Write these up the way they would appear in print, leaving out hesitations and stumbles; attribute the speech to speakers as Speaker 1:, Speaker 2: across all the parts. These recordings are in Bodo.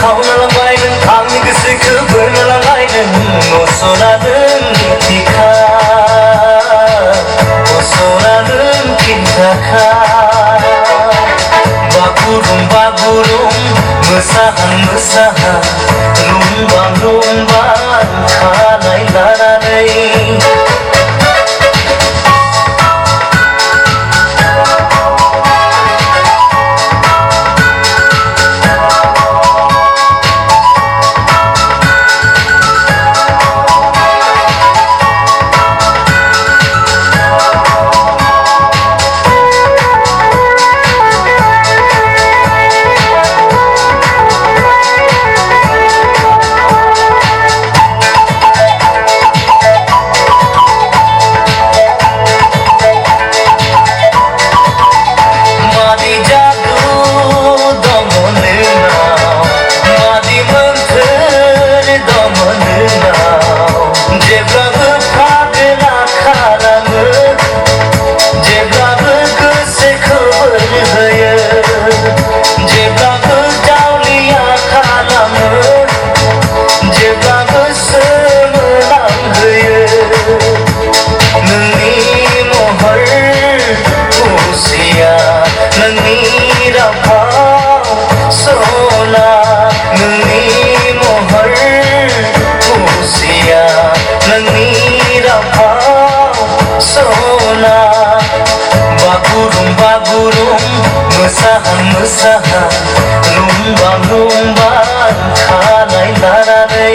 Speaker 1: खावना लांबाय नों आंनि गोसोखौ बोना लांबाय नों असना नों थिखा असना नों खिन्थाखा बागुरुम मोसाहां मोसाहां रुंबां खानाय लानानै बागुरुम मोसाहां मोसाहां रुंबां खानाय लानानै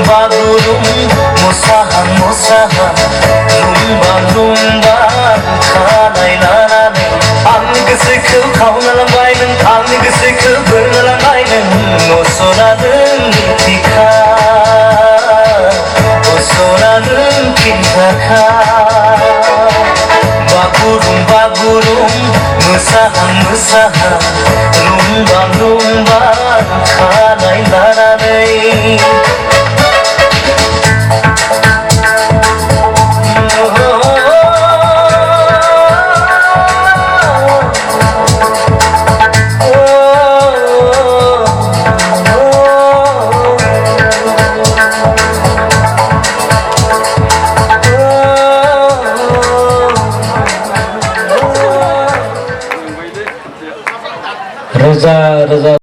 Speaker 1: बागुरुम मोसाहां मोसाहां रुंबां खानाय लानानै आंनि गोसोखौ खावना लांबाय नों आंनि गोसोखौ बोना लांबाय नों असना नों थिखा असना नों खिन्थाखा बागुरुम मोसाहां मोसाहां रुंबां खानाय लानानै